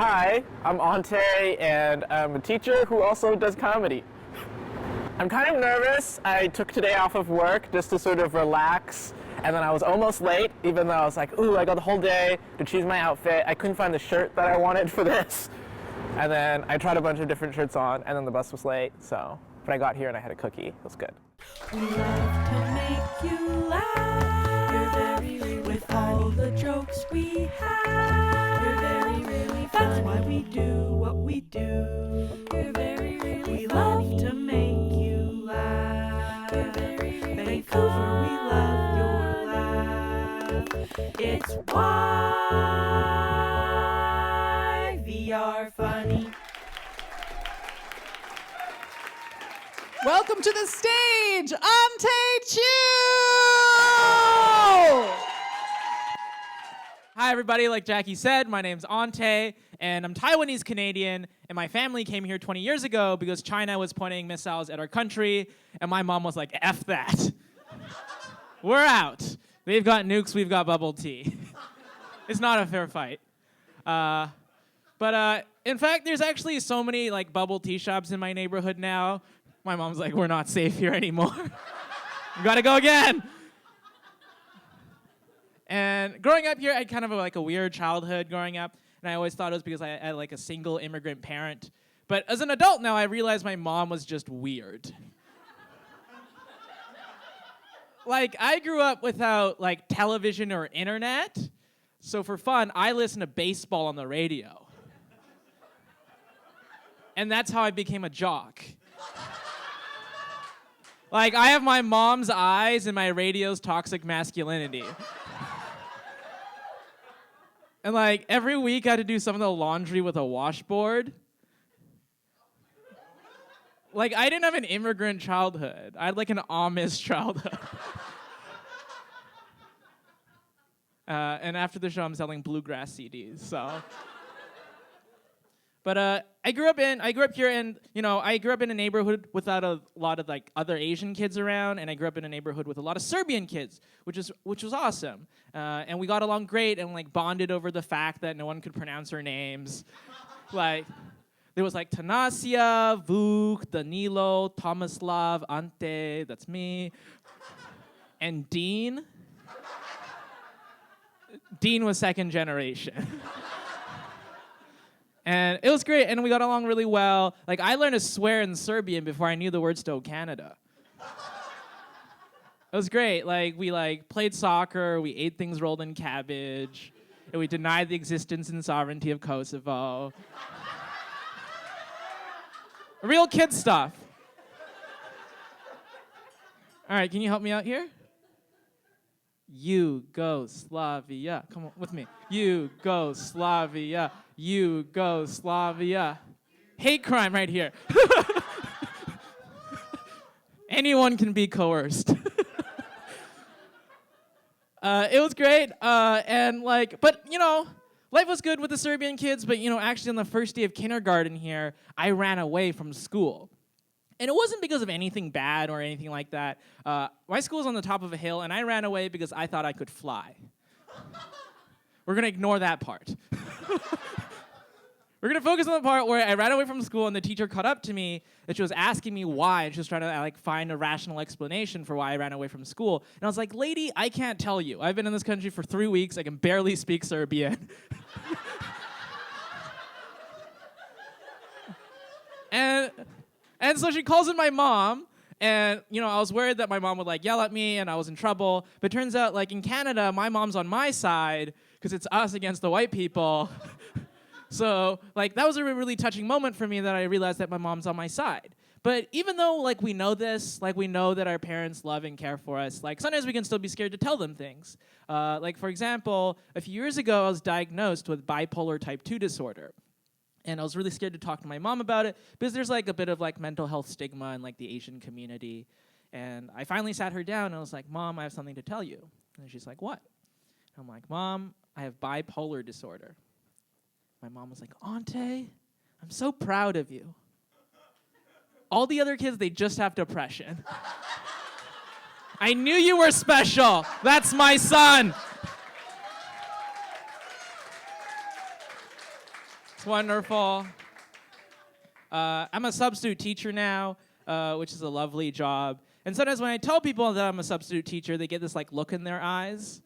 Hi, I'm Ante, and I'm a teacher who also does comedy. I'm kind of nervous. I took today off of work just to sort of relax, and then I was almost late, even though I was like, ooh, I got the whole day to choose my outfit. I couldn't find the shirt that I wanted for this. And then I tried a bunch of different shirts on, and then the bus was late, but I got here and I had a cookie. It was good. We love to make you laugh. We're very, really with funny. All the jokes we have. We're very, really funny. That's why we do what we do. We're very, really funny. We love to make you laugh. We're very, really Vancouver, we love your laugh. It's YVR Funny. Welcome to the stage, An Te Chu! Hi everybody, like Jackie said, my name's Ante, and I'm Taiwanese Canadian, and my family came here 20 years ago because China was pointing missiles at our country, and my mom was like, F that. We're out. They've got nukes, we've got bubble tea. It's not a fair fight. But in fact, there's actually so many like bubble tea shops in my neighborhood now. My mom's like, we're not safe here anymore. We gotta go again. And growing up here, I had kind of a weird childhood growing up, and I always thought it was because I had like a single immigrant parent. But as an adult now, I realized my mom was just weird. Like, I grew up without like television or internet, so for fun, I listened to baseball on the radio. And that's how I became a jock. Like, I have my mom's eyes and my radio's toxic masculinity. And like, every week I had to do some of the laundry with a washboard. Like, I didn't have an immigrant childhood. I had like an Amish childhood. And after the show, I'm selling bluegrass CDs, so. But I grew up here, and I grew up in a neighborhood without a lot of like other Asian kids around, and I grew up in a neighborhood with a lot of Serbian kids, which was awesome. And we got along great, and like bonded over the fact that no one could pronounce our names. Like, there was like Tanasia, Vuk, Danilo, Tomislav, Ante, that's me, and Dean. Dean was second generation. And it was great, and we got along really well. Like, I learned to swear in Serbian before I knew the words to Canada. It was great. Like, we played soccer, we ate things rolled in cabbage, and we denied the existence and sovereignty of Kosovo. Real kid stuff. All right, can you help me out here? Yugoslavia. Come on, with me. Yugoslavia. Yugoslavia. Hate crime right here. Anyone can be coerced. It was great, and but life was good with the Serbian kids, but actually on the first day of kindergarten here, I ran away from school. And it wasn't because of anything bad or anything like that. My school was on the top of a hill, and I ran away because I thought I could fly. We're going to ignore that part. We're going to focus on the part where I ran away from school, and the teacher caught up to me, that she was asking me why, and she was trying to find a rational explanation for why I ran away from school. And I was like, lady, I can't tell you. I've been in this country for 3 weeks. I can barely speak Serbian. And so she calls in my mom, and I was worried that my mom would yell at me and I was in trouble. But it turns out in Canada, my mom's on my side because it's us against the white people. So that was a really touching moment for me, that I realized that my mom's on my side. But even though we know this, we know that our parents love and care for us, sometimes we can still be scared to tell them things. For example, a few years ago, I was diagnosed with bipolar type 2 disorder. And I was really scared to talk to my mom about it because there's a bit of mental health stigma in the Asian community. And I finally sat her down and I was like, Mom, I have something to tell you. And she's like, what? And I'm like, Mom, I have bipolar disorder. My mom was like, Ante, I'm so proud of you. All the other kids, they just have depression. I knew you were special. That's my son. It's wonderful. I'm a substitute teacher now, which is a lovely job. And sometimes when I tell people that I'm a substitute teacher, they get this like look in their eyes.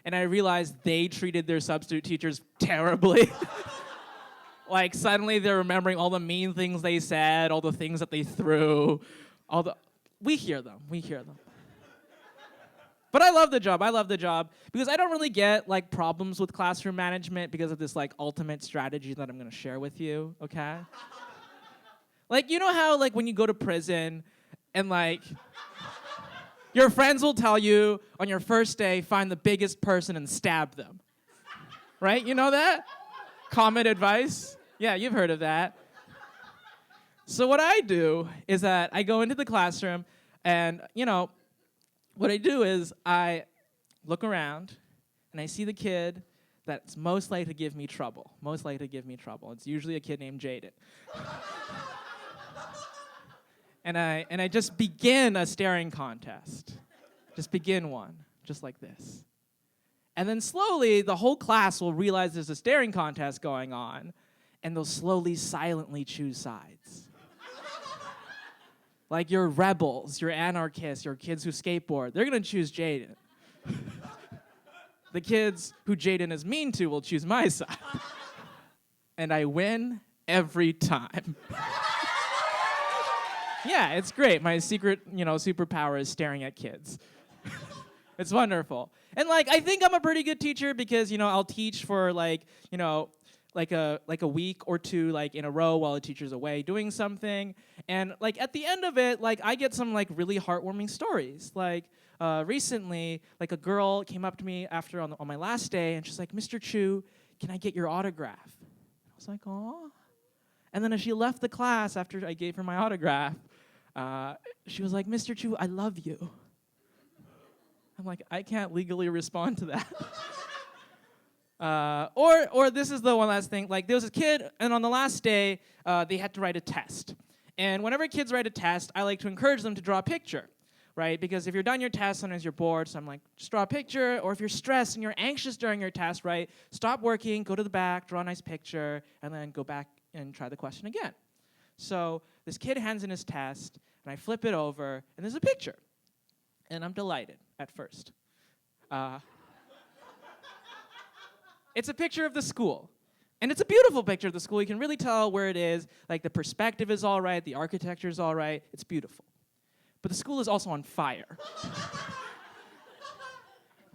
And I realize they treated their substitute teachers terribly. Like suddenly they're remembering all the mean things they said, all the things that they threw, we hear them. But I love the job because I don't really get like problems with classroom management because of this like ultimate strategy that I'm gonna share with you, okay? Like, you know how like when you go to prison and like your friends will tell you on your first day, find the biggest person and stab them, right? You know that? Common advice? Yeah, you've heard of that. So what I do is that I go into the classroom and, what I do is I look around and I see the kid that's most likely to give me trouble. It's usually a kid named Jaden. and I just begin a staring contest. Just begin one, just like this. And then slowly, the whole class will realize there's a staring contest going on, and they'll slowly, silently choose sides. Like your rebels, your anarchists, your kids who skateboard, they're gonna choose Jaden. The kids who Jaden is mean to will choose my side. And I win every time. Yeah, it's great. My secret, superpower is staring at kids. It's wonderful. And I think I'm a pretty good teacher because, I'll teach for like a week or two in a row while the teacher's away doing something. And at the end of it, I get some really heartwarming stories. Recently, a girl came up to me after on my last day and she's like, "Mr. Chu, can I get your autograph?" I was like, "Aw." And then as she left the class after I gave her my autograph, she was like, "Mr. Chu, I love you." I'm like, I can't legally respond to that. Or this is the one last thing. There was a kid, and on the last day, they had to write a test. And whenever kids write a test, I like to encourage them to draw a picture, right? Because if you're done your test, sometimes you're bored, so I'm like, just draw a picture. Or if you're stressed and you're anxious during your test, right? Stop working, go to the back, draw a nice picture, and then go back and try the question again. So this kid hands in his test, and I flip it over, and there's a picture. And I'm delighted at first. It's a picture of the school. And it's a beautiful picture of the school. You can really tell where it is. The perspective is all right. The architecture is all right. It's beautiful. But the school is also on fire.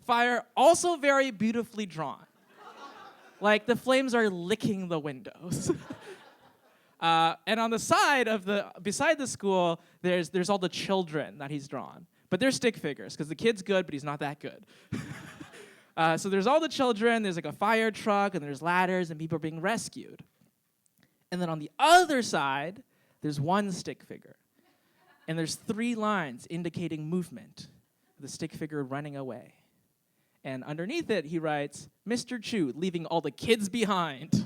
Fire, also very beautifully drawn. The flames are licking the windows. And on the side beside the school, there's all the children that he's drawn. But they're stick figures, because the kid's good, but he's not that good. So there's all the children, there's a fire truck, and there's ladders, and people are being rescued. And then on the other side, there's one stick figure. And there's 3 lines indicating movement. The stick figure running away. And underneath it, he writes, "Mr. Chu, leaving all the kids behind."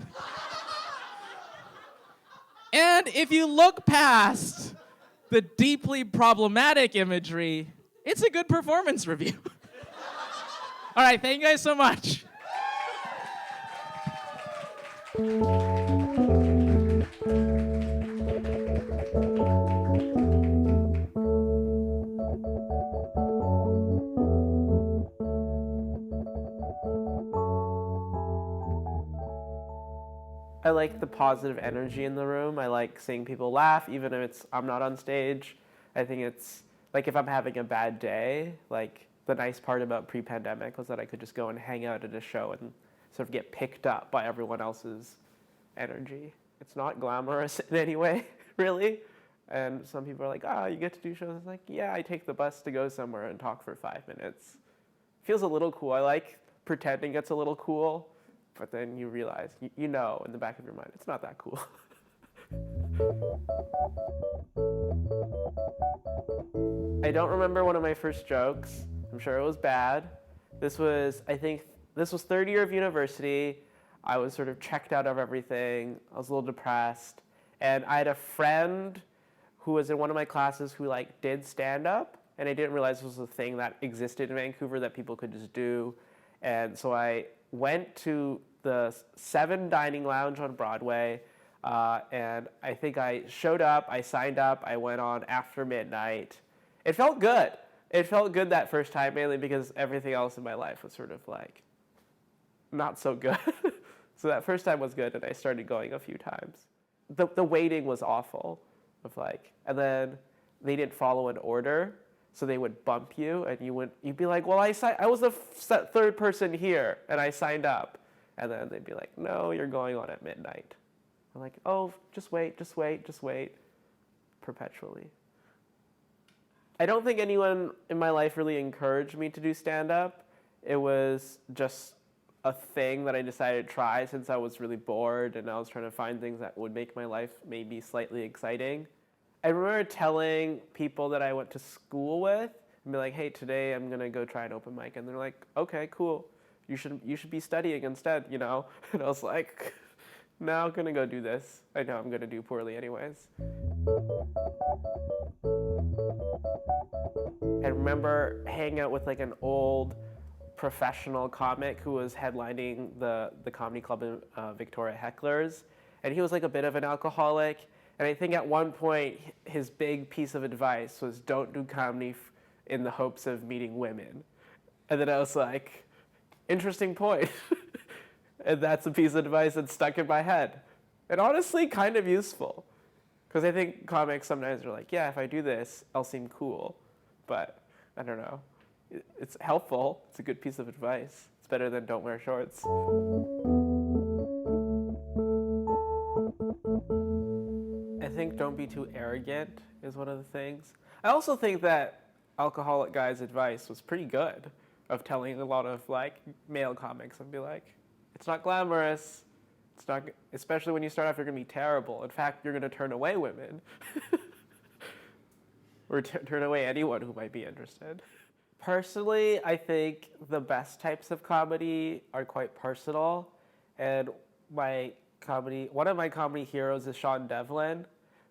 And if you look past the deeply problematic imagery, it's a good performance review. All right, thank you guys so much. I like the positive energy in the room. I like seeing people laugh, even if I'm not on stage. I think it's if I'm having a bad day, the nice part about pre-pandemic was that I could just go and hang out at a show and sort of get picked up by everyone else's energy. It's not glamorous in any way, really. And some people are like, you get to do shows. It's yeah, I take the bus to go somewhere and talk for 5 minutes. Feels a little cool. I like pretending it's a little cool, but then you realize, you know in the back of your mind, it's not that cool. I don't remember one of my first jokes. I'm sure it was bad. I think this was third year of university. I was sort of checked out of everything. I was a little depressed. And I had a friend who was in one of my classes who did stand-up. And I didn't realize this was a thing that existed in Vancouver that people could just do. And so I went to the 7 Dining Lounge on Broadway, and I think I showed up, I signed up, I went on after midnight. It felt good. It felt good that first time, mainly because everything else in my life was sort of like not so good. So that first time was good, and I started going a few times. The waiting was awful, and then they didn't follow an order, so they would bump you, and you'd be like, well, I was the third person here, and I signed up, and then they'd be like, no, you're going on at midnight. I'm like, oh, just wait, perpetually. I don't think anyone in my life really encouraged me to do stand-up. It was just a thing that I decided to try since I was really bored and I was trying to find things that would make my life maybe slightly exciting. I remember telling people that I went to school with and be like, hey, today I'm gonna go try an open mic, and they're like, okay, cool. You should be studying instead, And I was like, no, I'm gonna go do this. I know I'm gonna do poorly anyways. I remember hanging out with an old professional comic who was headlining the comedy club in Victoria, Hecklers, and he was a bit of an alcoholic, and I think at one point his big piece of advice was don't do comedy in the hopes of meeting women. And then I was like, interesting point. And that's a piece of advice that stuck in my head, and honestly kind of useful, because I think comics sometimes are like, yeah, if I do this I'll seem cool, but I don't know. It's helpful. It's a good piece of advice. It's better than don't wear shorts. I think don't be too arrogant is one of the things. I also think that Alcoholic Guy's advice was pretty good, of telling a lot of male comics and be like, it's not glamorous. It's not, especially when you start off, you're gonna be terrible. In fact, you're gonna turn away women. Or turn away anyone who might be interested. Personally, I think the best types of comedy are quite personal, and one of my comedy heroes is Sean Devlin,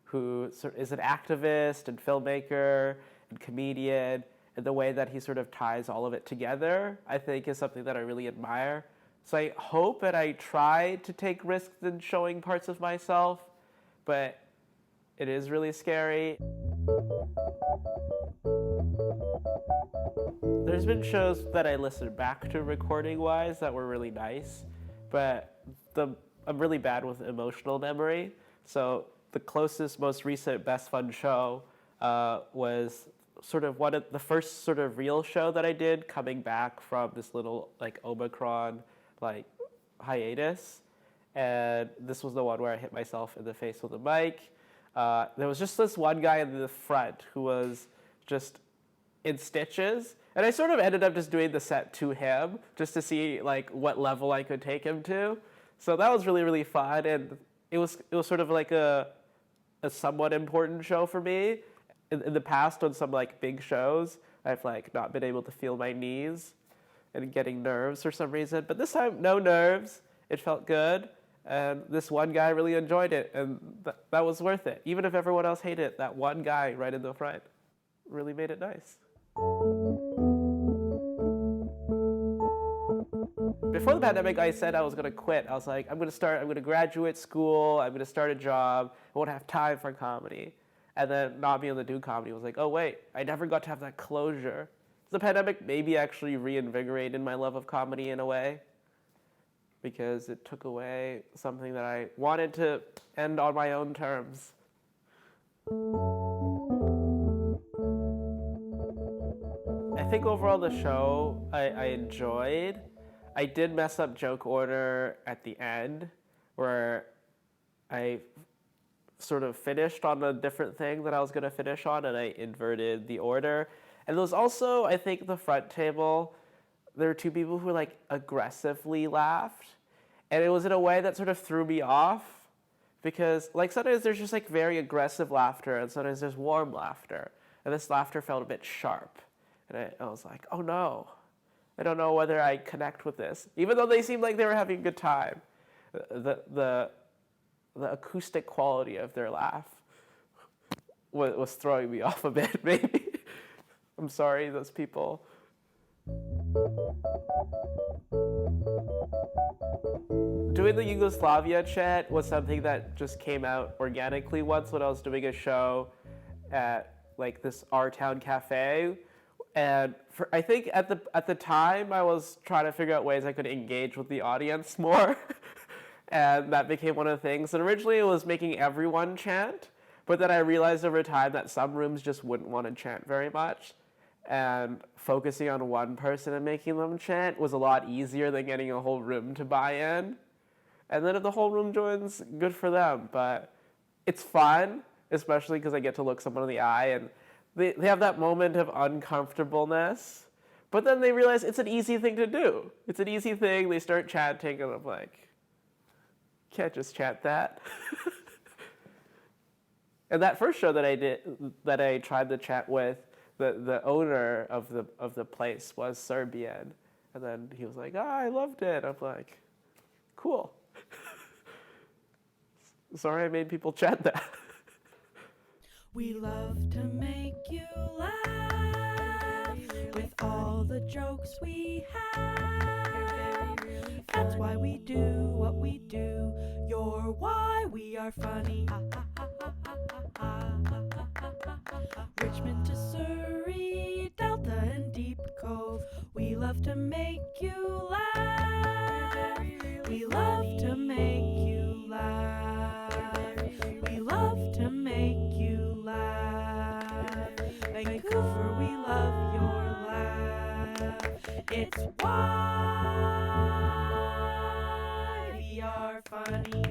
who is an activist and filmmaker and comedian, and the way that he sort of ties all of it together, I think, is something that I really admire. So I hope that I try to take risks in showing parts of myself, but it is really scary. There's been shows that I listened back to recording-wise that were really nice, but I'm really bad with emotional memory. So the closest, most recent Best Fun show was sort of the first sort of real show that I did coming back from this little Omicron hiatus. And this was the one where I hit myself in the face with a mic. There was just this one guy in the front who was just in stitches, and I sort of ended up just doing the set to him just to see what level I could take him to. So that was really, really fun, and it was sort of a somewhat important show for me. In the past, on some big shows, I've not been able to feel my knees and getting nerves for some reason, but this time no nerves. It felt good. And this one guy really enjoyed it, and that was worth it. Even if everyone else hated it, that one guy right in the front really made it nice. Before the pandemic, I said I was going to quit. I was like, I'm going to graduate school, I'm going to start a job, I won't have time for comedy. And then not being able to do comedy was like, oh wait, I never got to have that closure. The pandemic maybe actually reinvigorated my love of comedy in a way, because it took away something that I wanted to end on my own terms. I think overall the show I enjoyed. I did mess up joke order at the end, where I sort of finished on a different thing that I was going to finish on, and I inverted the order. And there was also, I think, the front table, there were two people who aggressively laughed, and it was in a way that sort of threw me off, because sometimes there's just very aggressive laughter, and sometimes there's warm laughter, and this laughter felt a bit sharp, and I was like, oh no, I don't know whether I connect with this, even though they seemed like they were having a good time. The acoustic quality of their laugh was throwing me off a bit, maybe. I'm sorry, those people. doing the Yugoslavia chant was something that just came out organically once when I was doing a show at like this our town cafe. And I think at the time I was trying to figure out ways I could engage with the audience more. And that became one of the things. And originally it was making everyone chant, but then I realized over time that some rooms just wouldn't want to chant very much. And focusing on one person and making them chant was a lot easier than getting a whole room to buy in. And then if the whole room joins, good for them. But it's fun, especially because I get to look someone in the eye and they have that moment of uncomfortableness. But then they realize it's an easy thing to do. It's an easy thing. They start chanting and I'm like, can't just chant that. And that first show that I did, that I tried to chant with, the owner of the place was Serbian. And then he was like, I loved it. I'm like, cool. Sorry I made people chant that. We love to make you laugh with all the jokes we have. That's why we do what we do. You're why we are funny. Richmond to Surrey, Delta and Deep Cove. We love to make you laugh. We love to make you laugh. We love to make you laugh. Vancouver, we love your laugh. It's YVR Funny.